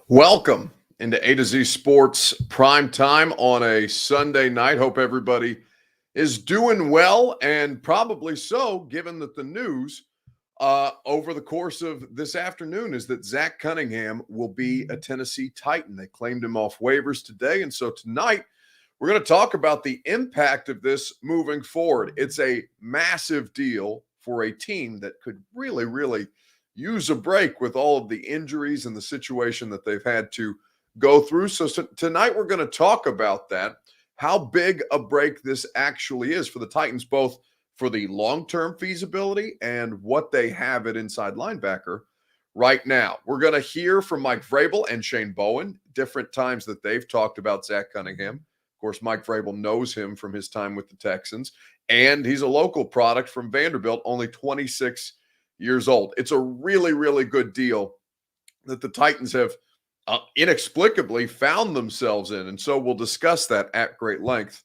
Welcome into A to Z Sports Prime Time on a Sunday night. Hope everybody is doing well, and probably so, given that the news over the course of this afternoon is that Zach Cunningham will be a Tennessee Titan. They claimed him off waivers today, and so tonight we're going to talk about the impact of this moving forward. It's a massive deal for a team that could really use a break with all of the injuries and the situation that they've had to go through. So tonight we're going to talk about that, how big a break this actually is for the Titans, both for the long-term feasibility and what they have at inside linebacker right now. We're going to hear from Mike Vrabel and Shane Bowen, different times that they've talked about Zach Cunningham. Of course, Mike Vrabel knows him from his time with the Texans, and he's a local product from Vanderbilt, only 26 years old. It's a really good deal that the Titans have inexplicably found themselves in. And so we'll discuss that at great length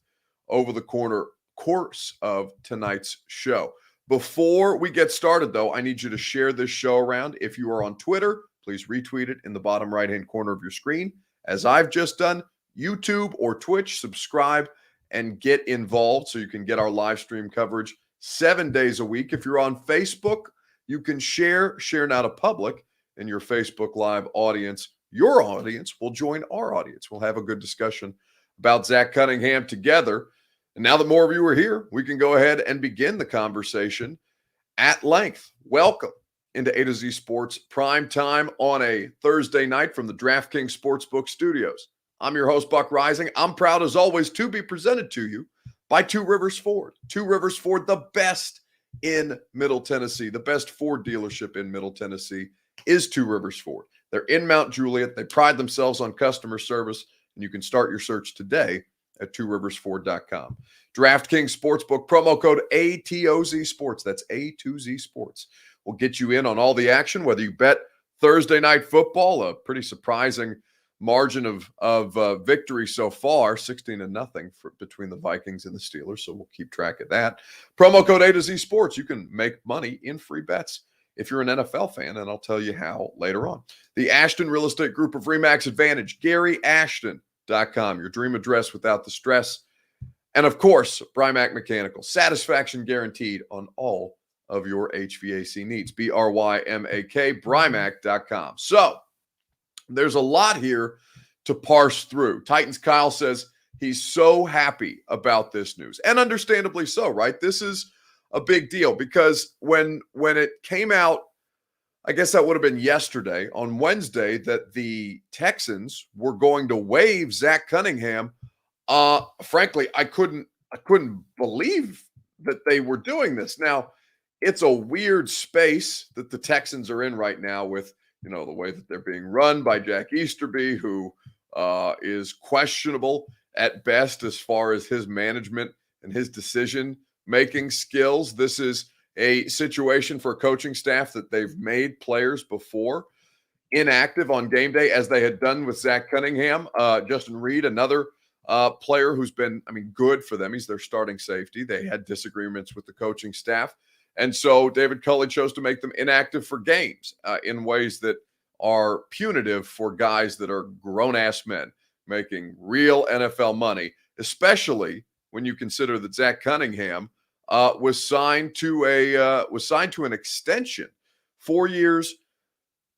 over the course of tonight's show. Before we get started, though, I need you to share this show around. If you are on Twitter, please retweet it in the bottom right-hand corner of your screen. As I've just done, YouTube or Twitch, subscribe and get involved so you can get our live stream coverage 7 days a week. If you're on Facebook, you can share now to public, and your Facebook Live audience, your audience, will join our audience. We'll have a good discussion about Zach Cunningham together. And now that more of you are here, we can go ahead and begin the conversation at length. Welcome into A to Z Sports Prime Time on a Thursday night from the DraftKings Sportsbook Studios. I'm your host, Buck Rising. I'm proud, as always, to be presented to you by Two Rivers Ford. Two Rivers Ford, the best in Middle Tennessee. The best Ford dealership in Middle Tennessee is Two Rivers Ford. They're in Mount Juliet. They pride themselves on customer service, and you can start your search today at tworiversford.com. DraftKings Sportsbook promo code ATOZ Sports. That's A2Z Sports. Will get you in on all the action, whether you bet Thursday night football, a pretty surprising margin of victory so far, 16-0 between the Vikings and the Steelers. So we'll keep track of that. Promo code A to Z Sports. You can make money in free bets if you're an NFL fan, and I'll tell you how later on. The Ashton Real Estate Group of RE/MAX Advantage, GaryAshton.com, your dream address without the stress. And of course, Brymac Mechanical, satisfaction guaranteed on all of your HVAC needs. BRYMAK, Brymac.com. So there's a lot here to parse through. Titans Kyle says he's so happy about this news, and understandably so, right? This is a big deal because when it came out, I guess that would have been yesterday, on Wednesday, that the Texans were going to waive Zach Cunningham. Frankly, I couldn't believe that they were doing this. Now, it's a weird space that the Texans are in right now with, the way that they're being run by Jack Easterby, who is questionable at best as far as his management and his decision-making skills. This is a situation for a coaching staff that they've made players before inactive on game day, as they had done with Zach Cunningham. Justin Reed, another player who's been, good for them. He's their starting safety. They had disagreements with the coaching staff. And so David Culley chose to make them inactive for games in ways that are punitive for guys that are grown-ass men making real NFL money, especially when you consider that Zach Cunningham was signed to an extension, 4 years,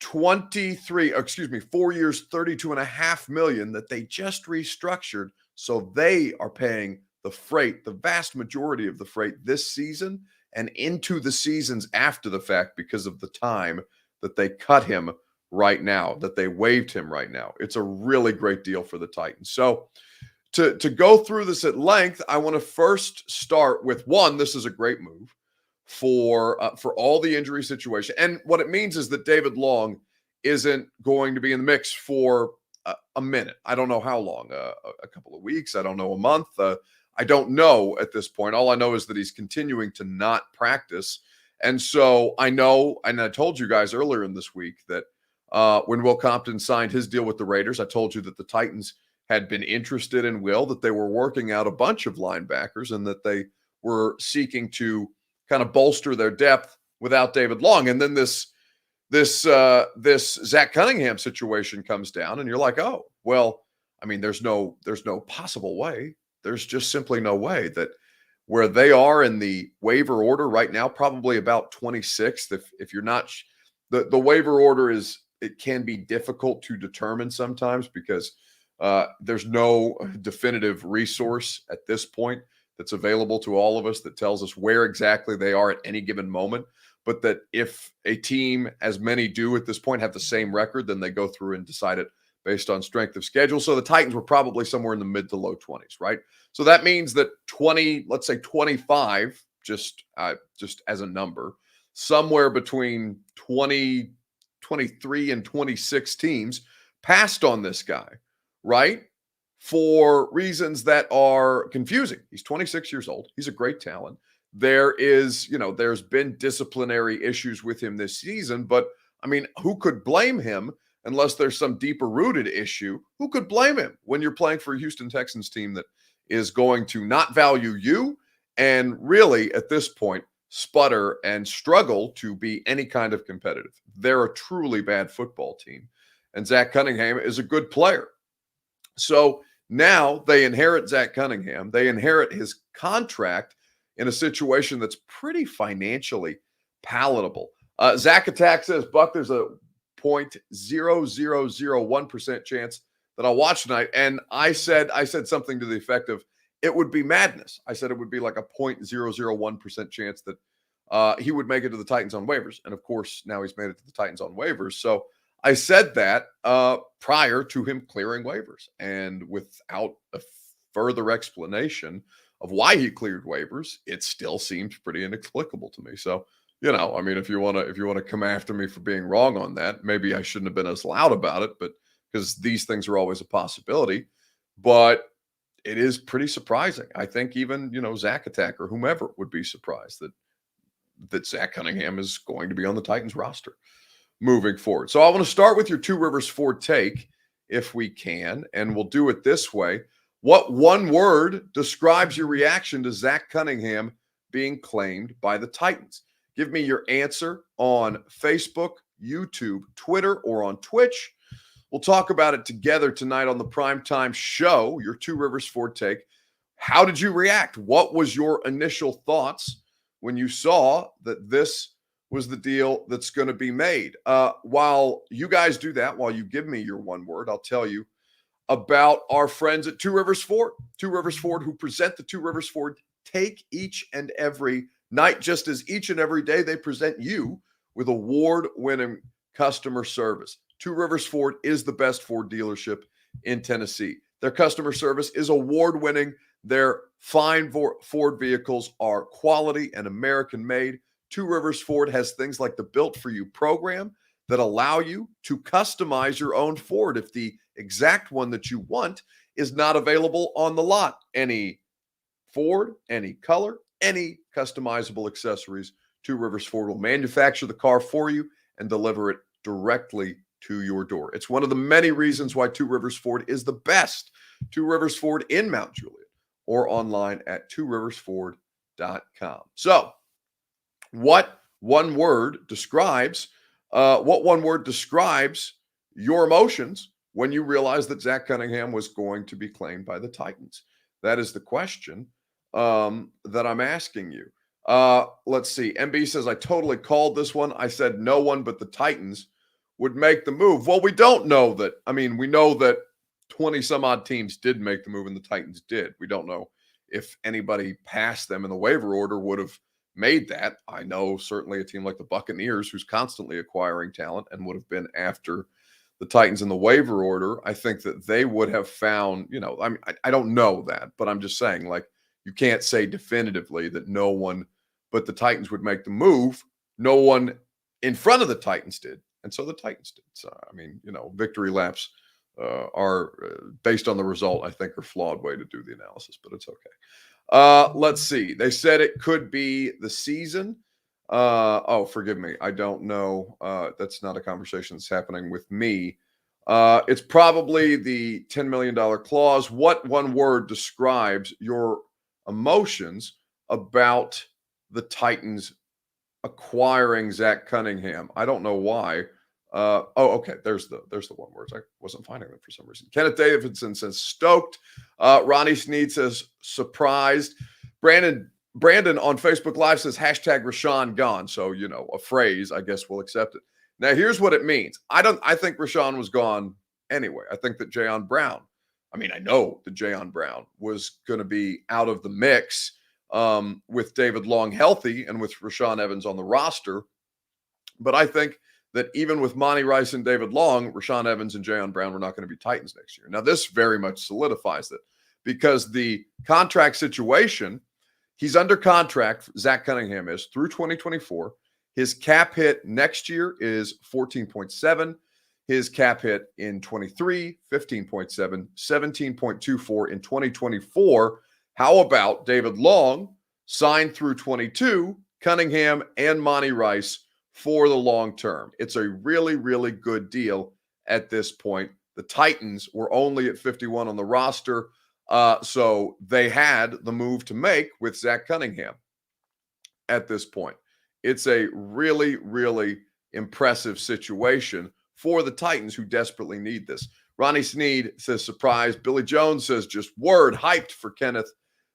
32.5 million that they just restructured. So they are paying the freight, the vast majority of the freight this season and into the seasons after the fact because of the time that they cut him right now, that they waived him right now. It's a really great deal for the Titans. So to go through this at length, I want to first start with one, this is a great move for all the injury situation. And what it means is that David Long isn't going to be in the mix for a minute. I don't know how long, a couple of weeks. I don't know, a month. I don't know at this point. All I know is that he's continuing to not practice. And so I know, and I told you guys earlier in this week that when Will Compton signed his deal with the Raiders, I told you that the Titans had been interested in Will, that they were working out a bunch of linebackers, and that they were seeking to kind of bolster their depth without David Long. And then this this Zach Cunningham situation comes down, and you're like, oh, well, I mean, there's no possible way. There's just simply no way that where they are in the waiver order right now, probably about 26th. If you're not the waiver order is it can be difficult to determine sometimes because there's no definitive resource at this point that's available to all of us that tells us where exactly they are at any given moment. But that if a team, as many do at this point, have the same record, then they go through and decide it based on strength of schedule. So the Titans were probably somewhere in the mid to low 20s, right? So that means that 20, let's say 25, just as a number, somewhere between 20, 23 and 26 teams passed on this guy, right? For reasons that are confusing. He's 26 years old. He's a great talent. There's been disciplinary issues with him this season, but I mean, who could blame him unless there's some deeper rooted issue? Who could blame him when you're playing for a Houston Texans team that is going to not value you and really at this point sputter and struggle to be any kind of competitive? They're a truly bad football team, and Zach Cunningham is a good player. So now they inherit Zach Cunningham. They inherit his contract in a situation that's pretty financially palatable. Zach Attack says, Buck, there's a 0.0001% chance that I'll watch tonight. And I said something to the effect of, it would be madness. I said it would be like a 0.001% chance that he would make it to the Titans on waivers. And of course, now he's made it to the Titans on waivers. So I said that prior to him clearing waivers, and without a further explanation of why he cleared waivers, it still seems pretty inexplicable to me. So, I mean, if you want to come after me for being wrong on that, maybe I shouldn't have been as loud about it, but because these things are always a possibility. But it is pretty surprising. I think even, Zach Attack or whomever would be surprised that Zach Cunningham is going to be on the Titans roster moving forward. So I want to start with your Two Rivers Ford take, if we can, and we'll do it this way. What one word describes your reaction to Zach Cunningham being claimed by the Titans? Give me your answer on Facebook, YouTube, Twitter, or on Twitch. We'll talk about it together tonight on the Primetime Show, your Two Rivers Ford take. How did you react? What was your initial thoughts when you saw that this was the deal that's going to be made? While you guys do that, while you give me your one word, I'll tell you about our friends at Two Rivers Ford. Two Rivers Ford, who present the Two Rivers Ford take each and every night, just as each and every day they present you with award-winning customer service. Two Rivers Ford is the best Ford dealership in Tennessee. Their customer service is award-winning. Their fine Ford vehicles are quality and American-made. Two Rivers Ford has things like the Built For You program that allow you to customize your own Ford if the exact one that you want is not available on the lot. Any Ford, any color, any customizable accessories, Two Rivers Ford will manufacture the car for you and deliver it directly to your door. It's one of the many reasons why Two Rivers Ford is the best. Two Rivers Ford in Mount Juliet or online at tworiversford.com. So, what one word describes your emotions when you realize that Zach Cunningham was going to be claimed by the Titans? That is the question that I'm asking you. Let's see. MB says, I totally called this one. I said no one but the Titans would make the move. Well, we don't know that. I mean, we know that 20 some odd teams did make the move and the Titans did. We don't know if anybody past them in the waiver order would have made that. I know certainly a team like the Buccaneers, who's constantly acquiring talent and would have been after the Titans in the waiver order. I think that they would have found, I mean, I don't know that, but I'm just saying, like, you can't say definitively that no one but the Titans would make the move. No one in front of the Titans did. And so the Titans did. So, I mean, victory laps are based on the result, I think, are flawed way to do the analysis, but it's okay. Let's see. They said it could be the season. Forgive me. I don't know. That's not a conversation that's happening with me. It's probably the $10 million clause. What one word describes your emotions about the Titans acquiring Zach Cunningham. I don't know why. Okay. There's the one word. I wasn't finding them for some reason. Kenneth Davidson says stoked. Ronnie Sneed says surprised. Brandon on Facebook Live says hashtag Rashawn gone. So, a phrase, I guess we'll accept it. Now, here's what it means. I think Rashawn was gone anyway. I think that I know that Jayon Brown was going to be out of the mix with David Long healthy and with Rashawn Evans on the roster. But I think that even with Monty Rice and David Long, Rashawn Evans and Jayon Brown were not going to be Titans next year. Now, this very much solidifies it because the contract situation, he's under contract, Zach Cunningham is, through 2024. His cap hit next year is 14.7. His cap hit in 23, 15.7, 17.24 in 2024. How about David Long signed through 22, Cunningham and Monty Rice for the long term? It's a really, really good deal at this point. The Titans were only at 51 on the roster, so they had the move to make with Zach Cunningham at this point. It's a really, really impressive situation for the Titans who desperately need this. Ronnie Sneed says surprise. Billy Jones says just word hyped for Kenneth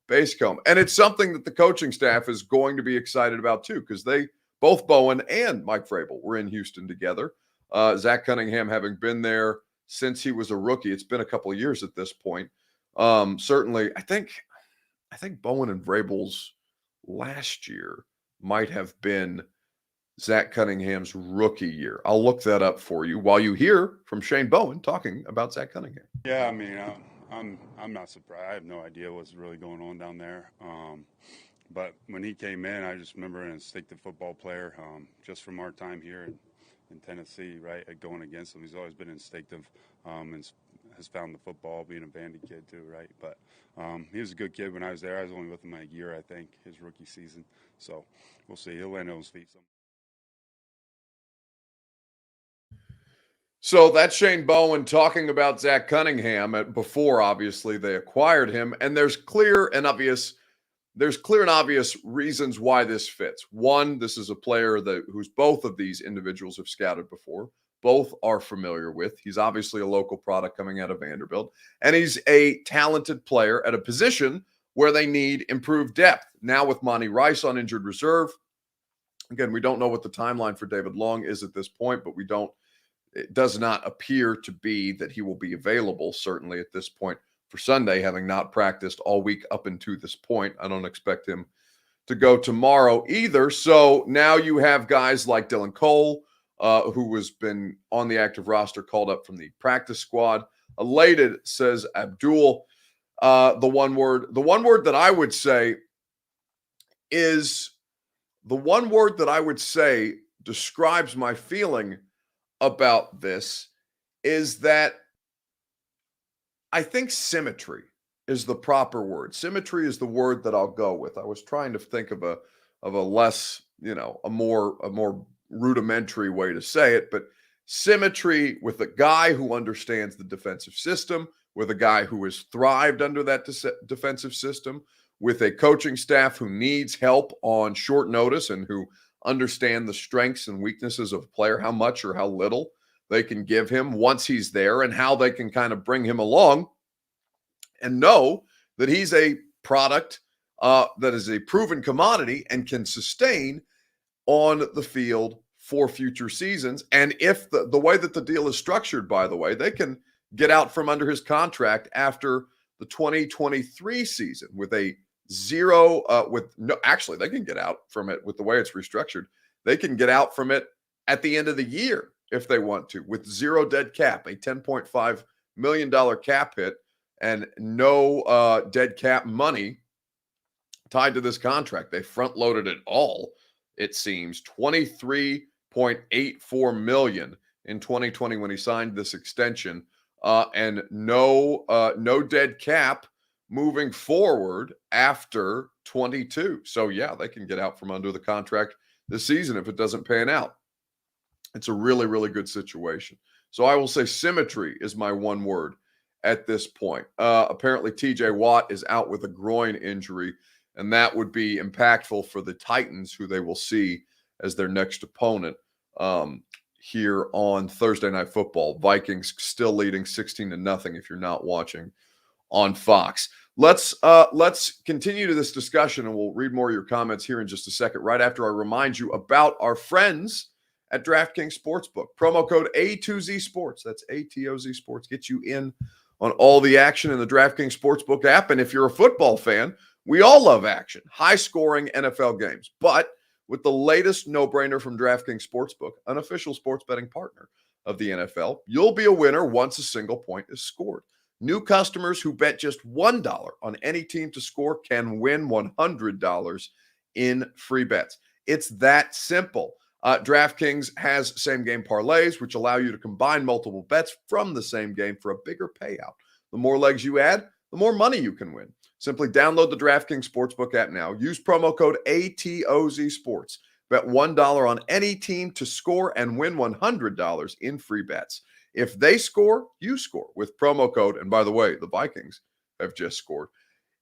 Basecombe. And it's something that the coaching staff is going to be excited about too, because both Bowen and Mike Vrabel were in Houston together. Zach Cunningham having been there since he was a rookie. It's been a couple of years at this point. Certainly, I think Bowen and Vrabel's last year might have been Zach Cunningham's rookie year. I'll look that up for you while you hear from Shane Bowen talking about Zach Cunningham. Yeah, I mean, I'm not surprised. I have no idea what's really going on down there. But when he came in, I just remember an instinctive football player, just from our time here in Tennessee, right, going against him. He's always been instinctive and has found the football, being a Vandy kid too, right? But he was a good kid when I was there. I was only with him a year, I think, his rookie season. So we'll see. He'll land on his feet someday. So that's Shane Bowen talking about Zach Cunningham before, obviously, they acquired him. And there's clear and obvious reasons why this fits. One, this is a player who's both of these individuals have scouted before. Both are familiar with. He's obviously a local product coming out of Vanderbilt. And he's a talented player at a position where they need improved depth. Now with Monty Rice on injured reserve, again, we don't know what the timeline for David Long is at this point, but it does not appear to be that he will be available, certainly at this point for Sunday, having not practiced all week up until this point. I don't expect him to go tomorrow either. So now you have guys like Dylan Cole, who has been on the active roster, called up from the practice squad. Elated, says Abdul. The one word that I would say describes my feeling about this is that I think symmetry is the proper word. Symmetry is the word that I'll go with. I was trying to think of a less, a more rudimentary way to say it, but symmetry with a guy who understands the defensive system, with a guy who has thrived under that defensive system, with a coaching staff who needs help on short notice and who understand the strengths and weaknesses of a player, how much or how little they can give him once he's there, and how they can kind of bring him along and know that he's a product that is a proven commodity and can sustain on the field for future seasons. And if the way that the deal is structured, by the way, they can get out from under his contract after the 2023 season with a zero, actually, they can get out from it with the way it's restructured. They can get out from it at the end of the year if they want to, with zero dead cap, a $10.5 million cap hit, and no dead cap money tied to this contract. They front loaded it all, it seems, $23.84 million in 2020 when he signed this extension, and no dead cap moving forward after 22. So yeah, they can get out from under the contract this season if it doesn't pan out. It's a really, really good situation. So I will say symmetry is my one word at this point. Apparently TJ Watt is out with a groin injury, and that would be impactful for the Titans, who they will see as their next opponent here on Thursday Night Football. Vikings still leading 16-0 if you're not watching on Fox. Let's continue to this discussion, and we'll read more of your comments here in just a second, right after I remind you about our friends at DraftKings Sportsbook. Promo code A2Z Sports. That's ATOZ Sports. Get you in on all the action in the DraftKings Sportsbook app. And if you're a football fan, we all love action. High-scoring NFL games. But with the latest no-brainer from DraftKings Sportsbook, an official sports betting partner of the NFL, you'll be a winner once a single point is scored. New customers who bet just $1 on any team to score can win $100 in free bets. It's that simple. DraftKings has same-game parlays, which allow you to combine multiple bets from the same game for a bigger payout. The more legs you add, the more money you can win. Simply download the DraftKings Sportsbook app now. Use promo code ATOZ Sports. Bet $1 on any team to score and win $100 in free bets. If they score, you score with promo code. And by the way, the Vikings have just scored.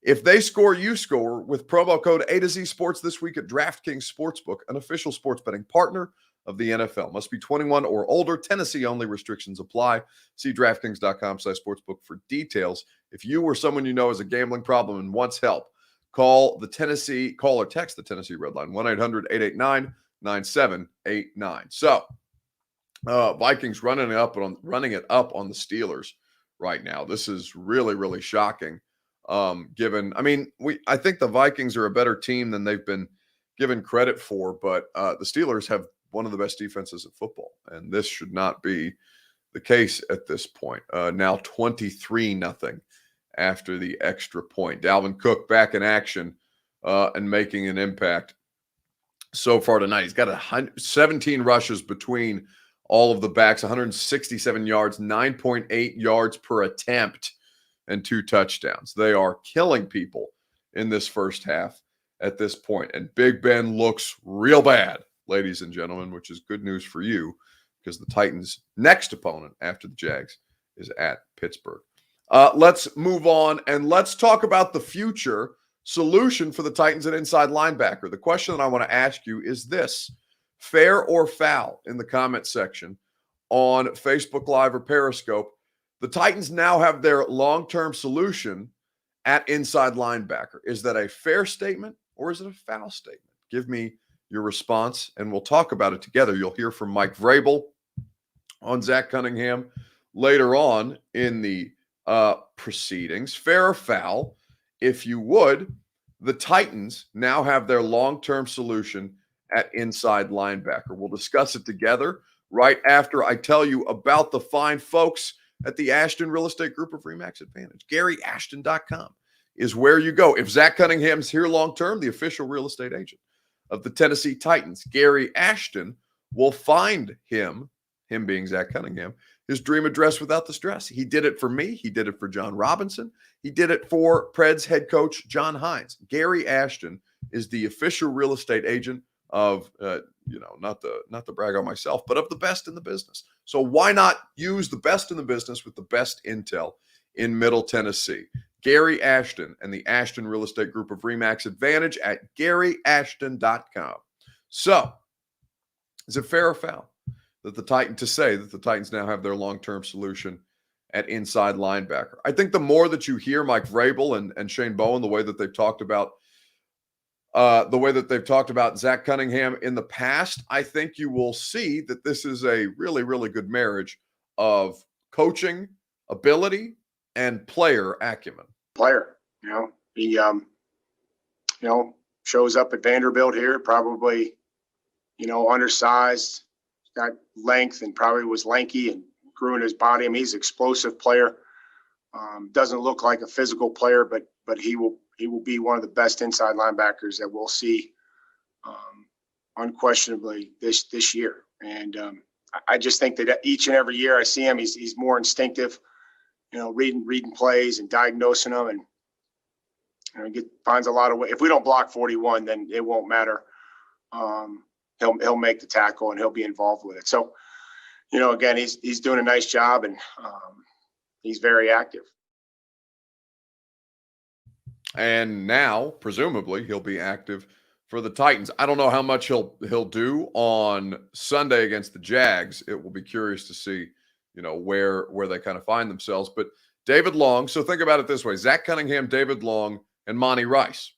If they score, you score with promo code A to Z Sports this week at DraftKings Sportsbook, an official sports betting partner of the NFL. Must be 21 or older. Tennessee only. Restrictions apply. See DraftKings.com/sportsbook for details. If you or someone you know has a gambling problem and wants help, call or text the Tennessee Red Line, 1-800-889-9789. So, Vikings running it up on the Steelers right now. This is really, really shocking. I think the Vikings are a better team than they've been given credit for, but the Steelers have one of the best defenses in football, and this should not be the case at this point. Now 23-0 after the extra point. Dalvin Cook back in action and making an impact so far tonight. He's got 17 rushes between all of the backs, 167 yards, 9.8 yards per attempt, and 2 touchdowns. They are killing people in this first half at this point. And Big Ben looks real bad, ladies and gentlemen, which is good news for you because the Titans' next opponent after the Jags is at Pittsburgh. Let's move on and let's talk about the future solution for the Titans at inside linebacker. The question that I want to ask you is this: fair or foul in the comment section on Facebook Live or Periscope. The Titans now have their long-term solution at inside linebacker. Is that a fair statement or is it a foul statement? Give me your response and we'll talk about it together. You'll hear from Mike Vrabel on Zach Cunningham later on in the proceedings. Fair or foul, if you would, the Titans now have their long-term solution at inside linebacker. We'll discuss it together right after I tell you about the fine folks at the Ashton Real Estate Group of RE/MAX Advantage. GaryAshton.com is where you go. If Zach Cunningham's here long-term, the official real estate agent of the Tennessee Titans, Gary Ashton will find him being Zach Cunningham, his dream address without the stress. He did it for me. He did it for John Robinson. He did it for Preds head coach John Hines. Gary Ashton is the official real estate agent of, not to brag on myself, but of the best in the business. So why not use the best in the business with the best intel in Middle Tennessee? Gary Ashton and the Ashton Real Estate Group of RE/MAX Advantage at GaryAshton.com. So, is it fair or foul that the Titans now have their long-term solution at inside linebacker? I think the more that you hear Mike Vrabel and Shane Bowen, the way that they've talked about Zach Cunningham in the past, I think you will see that this is a really, really good marriage of coaching ability and player acumen. He shows up at Vanderbilt here, probably, undersized, got length, and probably was lanky and grew in his body. I mean, he's an explosive player. Doesn't look like a physical player, but he will be one of the best inside linebackers that we'll see unquestionably this year. And I just think that each and every year I see him, he's more instinctive, reading plays and diagnosing them, and finds a lot of ways. If we don't block 41, then it won't matter. He'll make the tackle and he'll be involved with it. So, again, he's doing a nice job, and he's very active. And now, presumably, he'll be active for the Titans. I don't know how much he'll do on Sunday against the Jags. It will be curious to see, where they kind of find themselves. But David Long, so think about it this way: Zach Cunningham, David Long, and Monty Rice.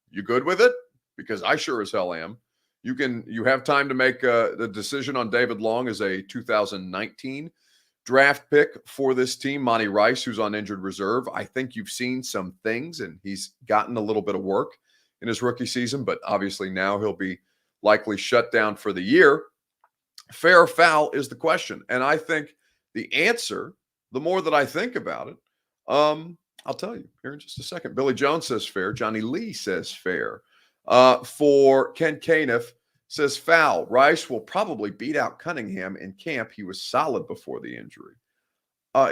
You good with it? Because I sure as hell am. You have time to make the decision on David Long as a 2019 draft pick for this team. Monty Rice, who's on injured reserve. I think you've seen some things, and he's gotten a little bit of work in his rookie season, but obviously now he'll be likely shut down for the year. Fair or foul is the question. And I think the answer, the more that I think about it, I'll tell you here in just a second. Billy Jones says fair. Johnny Lee says fair. For Ken Caniff, says foul. Rice will probably beat out Cunningham in camp. He was solid before the injury.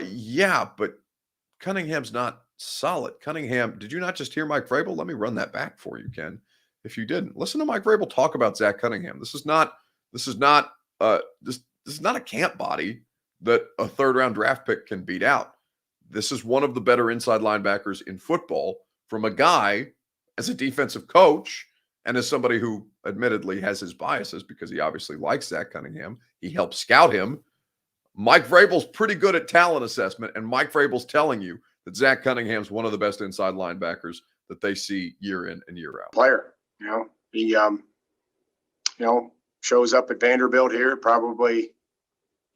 Yeah, but Cunningham's not solid. Cunningham, did you not just hear Mike Vrabel? Let me run that back for you, Ken. If you didn't, listen to Mike Vrabel talk about Zach Cunningham. This is not a camp body that a third-round draft pick can beat out. This is one of the better inside linebackers in football from a guy as a defensive coach and as somebody who admittedly has his biases because he obviously likes Zach Cunningham. He helped scout him. Mike Vrabel's pretty good at talent assessment, and Mike Vrabel's telling you that Zach Cunningham's one of the best inside linebackers that they see year in and year out. Player, he shows up at Vanderbilt here, probably,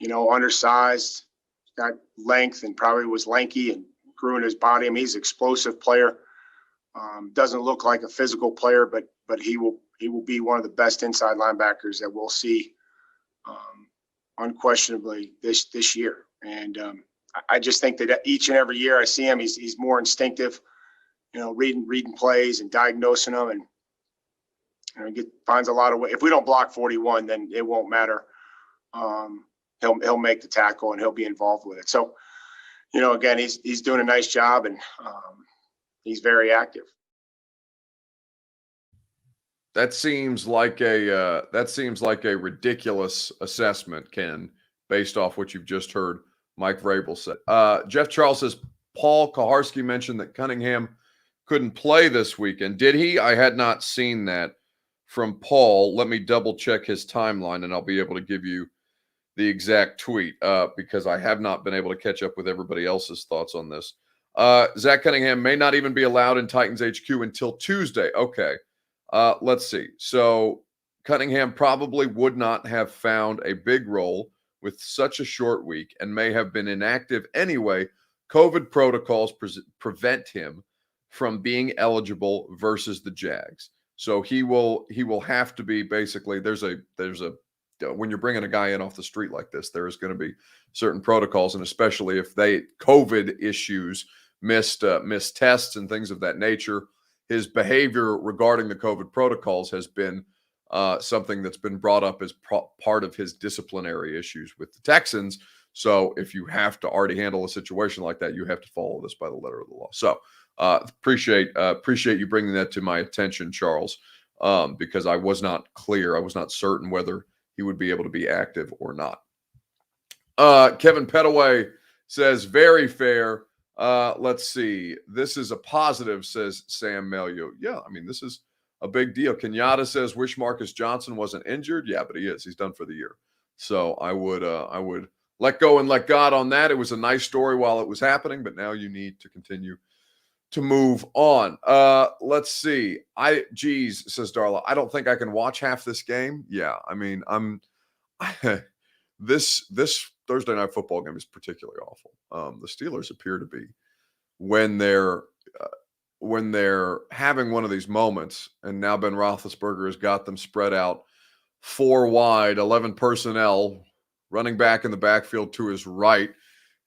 undersized, got length, and probably was lanky and grew in his body. I mean, he's an explosive player. Doesn't look like a physical player, but he will be one of the best inside linebackers that we'll see unquestionably this year. And I just think that each and every year I see him, he's more instinctive, reading plays and diagnosing them, and finds a lot of ways. If we don't block 41, then it won't matter. He'll make the tackle and he'll be involved with it. So, again, he's doing a nice job, and he's very active. That seems like a ridiculous assessment, Ken, based off what you've just heard Mike Vrabel say. Jeff Charles says Paul Kaharski mentioned that Cunningham couldn't play this weekend. Did he? I had not seen that from Paul. Let me double check his timeline, and I'll be able to give you the exact tweet because I have not been able to catch up with everybody else's thoughts on this. Zach Cunningham may not even be allowed in Titans HQ until Tuesday. Okay. Let's see. So Cunningham probably would not have found a big role with such a short week and may have been inactive anyway. COVID protocols prevent him from being eligible versus the Jags. So he will have to be basically there's a when you're bringing a guy in off the street like this, there is going to be certain protocols, and especially if COVID issues, missed tests and things of that nature. His behavior regarding the COVID protocols has been something that's been brought up as part of his disciplinary issues with the Texans. So if you have to already handle a situation like that, you have to follow this by the letter of the law. So appreciate you bringing that to my attention, Charles, because I was not clear. I was not certain whether he would be able to be active or not. Kevin Petaway says, very fair. Let's see. This is a positive, says Sam Melio. Yeah, I mean, this is a big deal. Kenyatta says, wish Marcus Johnson wasn't injured. Yeah, but he is. He's done for the year. So I would let go and let God on that. It was a nice story while it was happening, but now you need to continue to move on. Let's see. Says Darla, I don't think I can watch half this game. Yeah, I mean, this Thursday night football game is particularly awful. The Steelers appear to be when they're having one of these moments, and now Ben Roethlisberger has got them spread out 4 wide, 11 personnel, running back in the backfield to his right,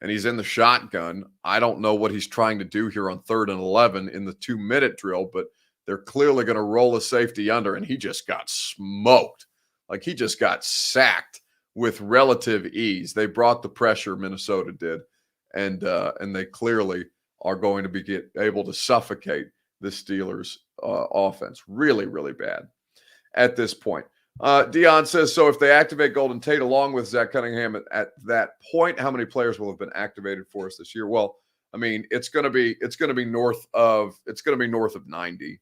and he's in the shotgun. I don't know what he's trying to do here on 3rd and 11 in the 2-minute drill, but they're clearly going to roll a safety under, and he just got smoked. Like, he just got sacked with relative ease. They brought the pressure, Minnesota did, and they clearly are going to be able to suffocate the Steelers' offense. Really, really bad at this point. Dion says, so if they activate Golden Tate along with Zach Cunningham at that point, how many players will have been activated for us this year? Well, I mean, it's going to be north of 90.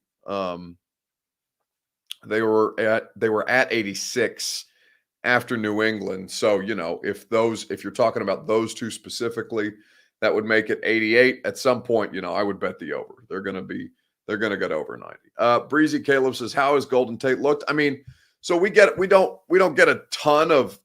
They were at 86 after New England. So, if you're talking about those two specifically, that would make it 88. At some point, I would bet the over. They're going to get over 90. Breezy Caleb says, how has Golden Tate looked? I mean, so we don't get a ton of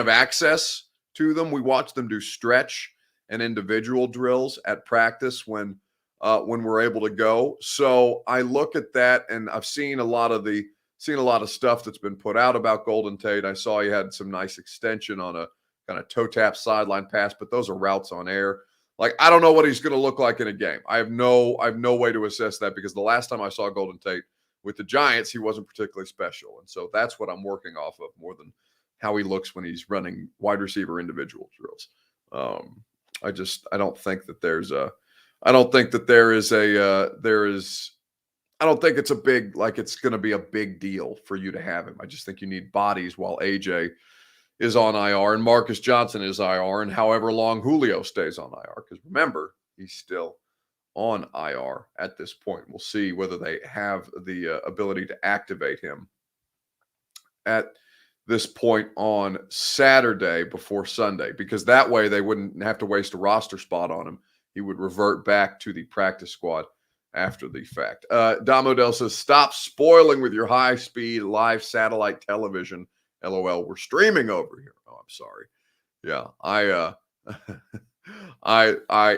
access to them. We watch them do stretch and individual drills at practice when we're able to go. So I look at that, and I've seen a lot of stuff that's been put out about Golden Tate. I saw he had some nice extension on a kind of toe tap sideline pass, but those are routes on air. Like, I don't know what he's going to look like in a game. I have no way to assess that, because the last time I saw Golden Tate with the Giants, he wasn't particularly special. And so that's what I'm working off of more than how he looks when he's running wide receiver individual drills. I don't think that there's a, I don't think that there is a, I don't think it's it's going to be a big deal for you to have him. I just think you need bodies while AJ is on IR and Marcus Johnson is IR, and however long Julio stays on IR. Because remember, he's still on IR at this point. We'll see whether they have the ability to activate him at this point on Saturday before Sunday, because that way they wouldn't have to waste a roster spot on him. He would revert back to the practice squad after the fact. Dom Odell says, stop spoiling with your high-speed live satellite television. LOL, we're streaming over here. Oh, I'm sorry. Yeah,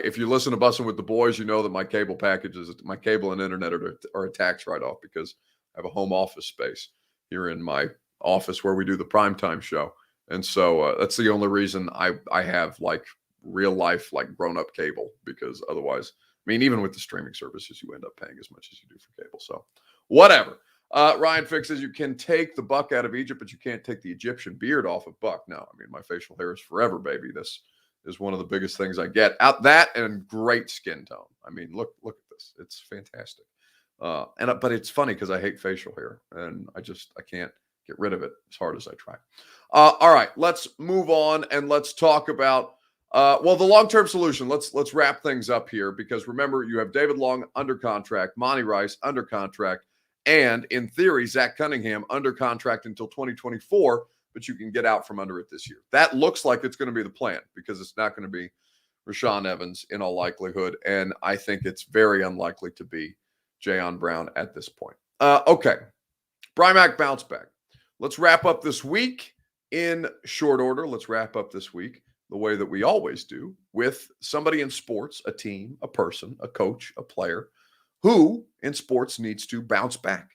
if you listen to Bussin' with the Boys, you know that my cable and internet are a tax write-off, because I have a home office space here in my office where we do the primetime show. And so that's the only reason I have like real life, like grown up cable, because otherwise, I mean, even with the streaming services, you end up paying as much as you do for cable. So whatever. Ryan Fix says, you can take the buck out of Egypt, but you can't take the Egyptian beard off of Buck. No, I mean, my facial hair is forever, baby. This is one of the biggest things I get out, that and great skin tone. I mean, look at this. It's fantastic. But it's funny because I hate facial hair, and I can't get rid of it as hard as I try. All right, let's move on and let's talk about the long-term solution. Let's wrap things up here, because remember, you have David Long under contract, Monty Rice under contract, and in theory, Zach Cunningham under contract until 2024, but you can get out from under it this year. That looks like it's going to be the plan, because it's not going to be Rashaan Evans in all likelihood, and I think it's very unlikely to be Jayon Brown at this point. Okay, Brymac bounce back. Let's wrap up this week in short order. Let's wrap up this week the way that we always do, with somebody in sports, a team, a person, a coach, a player, who in sports needs to bounce back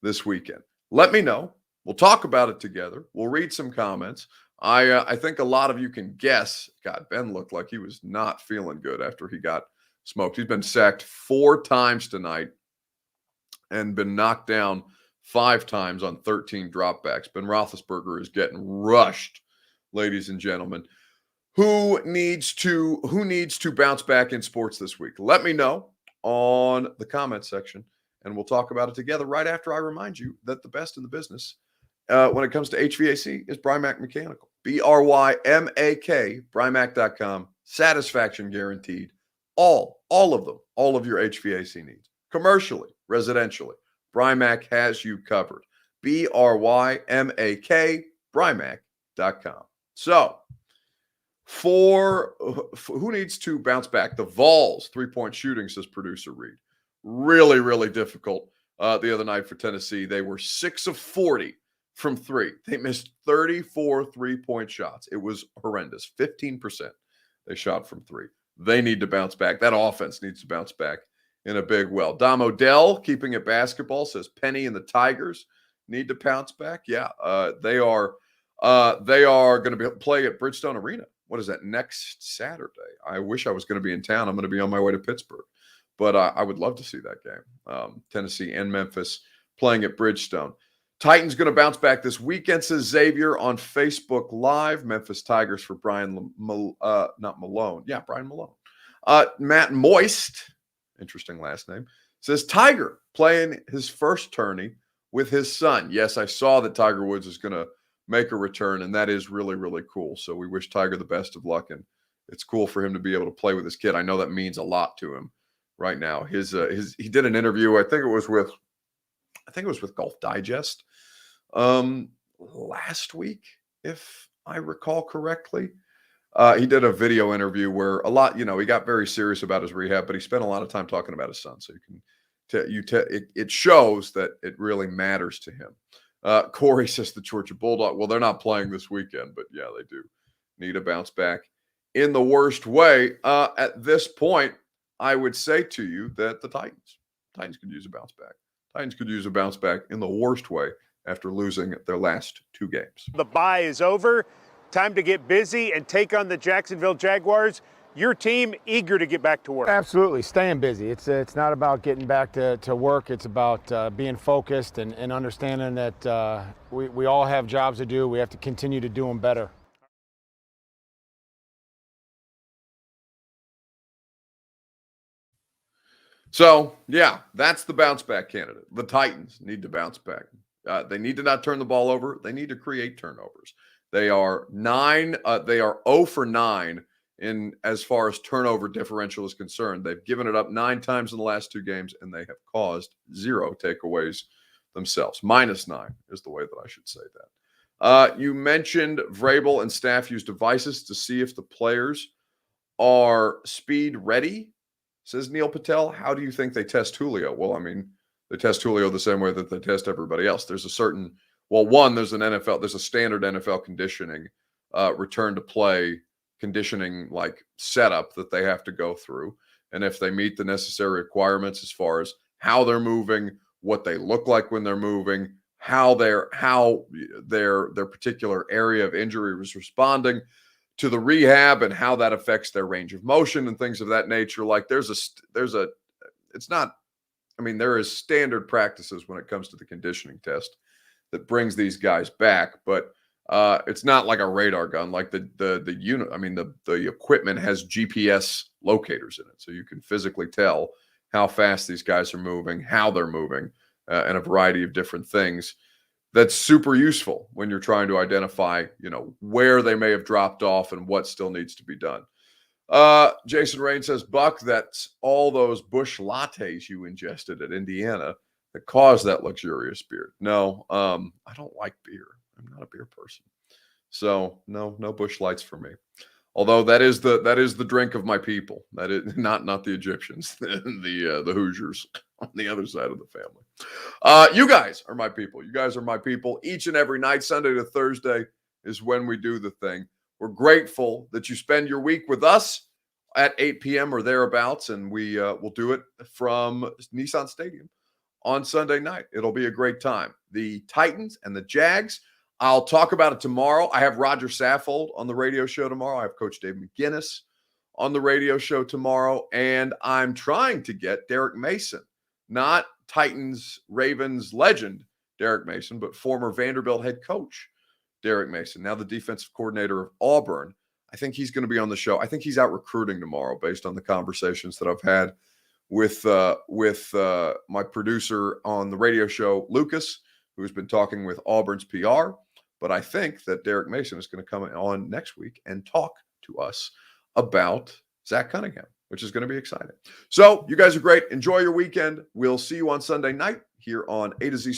this weekend. Let me know. We'll talk about it together. We'll read some comments. I think a lot of you can guess. God, Ben looked like he was not feeling good after he got smoked. He's been sacked 4 times tonight and been knocked down 5 times on 13 dropbacks. Ben Roethlisberger is getting rushed, ladies and gentlemen. Who needs to bounce back in sports this week? Let me know on the comment section, and we'll talk about it together right after I remind you that the best in the business when it comes to HVAC is Brymac Mechanical. BRYMAK, Brymac.com. Satisfaction guaranteed. All of them, all of your HVAC needs. Commercially, residentially, Brymac has you covered. BRYMAK, Brymac.com. So, for who needs to bounce back? The Vols 3-point shooting, says producer Reed. Really, really difficult the other night for Tennessee. They were 6 of 40 from 3. They missed 34 3-point shots. It was horrendous. 15% they shot from 3. They need to bounce back. That offense needs to bounce back in a big way. Dom Odell, keeping it basketball, says Penny and the Tigers need to bounce back. Yeah, they are going to play at Bridgestone Arena. What is that, next Saturday? I wish I was going to be in town. I'm going to be on my way to Pittsburgh, but I would love to see that game. Tennessee and Memphis playing at Bridgestone. Titans going to bounce back this weekend, says Xavier on Facebook Live. Memphis Tigers for Brian not Malone. Yeah, Brian Malone. Matt Moist, interesting last name, says Tiger playing his first tourney with his son. Yes, I saw that Tiger Woods is going to make a return, and that is really, really cool. So we wish Tiger the best of luck, and it's cool for him to be able to play with his kid. I know that means a lot to him right now. He did an interview, I think it was with I think it was with Golf Digest last week, if I recall correctly. He did a video interview where he got very serious about his rehab, but he spent a lot of time talking about his son. So it shows that it really matters to him. Corey says the Georgia Bulldog. Well, they're not playing this weekend, but yeah, they do need a bounce back in the worst way. At this point, I would say to you that the Titans could use a bounce back. Titans could use a bounce back in the worst way after losing their last 2 games. The bye is over. Time to get busy and take on the Jacksonville Jaguars. Your team eager to get back to work. Absolutely, staying busy. It's not about getting back to work. It's about being focused and understanding that we all have jobs to do. We have to continue to do them better. So, yeah, that's the bounce back candidate. The Titans need to bounce back. They need to not turn the ball over. They need to create turnovers. They are 0 for 9 in as far as turnover differential is concerned. They've given it up 9 times in the last 2 games, and they have caused 0 takeaways themselves. -9 is the way that I should say that. You mentioned Vrabel and staff use devices to see if the players are speed ready, says Neil Patel. How do you think they test Julio? Well, I mean, they test Julio the same way that they test everybody else. There's a certain, there's a standard NFL conditioning, return to play conditioning like setup that they have to go through. And if they meet the necessary requirements as far as how they're moving, what they look like when they're moving, how their particular area of injury was responding to the rehab and how that affects their range of motion and things of that nature. Like there is standard practices when it comes to the conditioning test that brings these guys back, but it's not like a radar gun. Like the unit, the equipment has GPS locators in it, so you can physically tell how fast these guys are moving, how they're moving, and a variety of different things. That's super useful when you're trying to identify, where they may have dropped off and what still needs to be done. Jason Rain says, Buck, that's all those Busch lattes you ingested at Indiana that caused that luxurious beer. No, I don't like beer. I'm not a beer person. So no Busch Lights for me. Although that is the drink of my people. That is not the Egyptians, the Hoosiers on the other side of the family. You guys are my people. You guys are my people each and every night. Sunday to Thursday is when we do the thing. We're grateful that you spend your week with us at 8 p.m. or thereabouts, and we will do it from Nissan Stadium on Sunday night. It'll be a great time. The Titans and the Jags, I'll talk about it tomorrow. I have Roger Saffold on the radio show tomorrow. I have Coach Dave McGinnis on the radio show tomorrow, and I'm trying to get Derek Mason, not Titans Ravens legend Derek Mason, but former Vanderbilt head coach Derek Mason, now the defensive coordinator of Auburn. I think he's going to be on the show. I think he's out recruiting tomorrow based on the conversations that I've had with my producer on the radio show, Lucas, who's been talking with Auburn's PR. But I think that Derek Mason is going to come on next week and talk to us about Zach Cunningham, which is going to be exciting. So you guys are great. Enjoy your weekend. We'll see you on Sunday night here on A to Z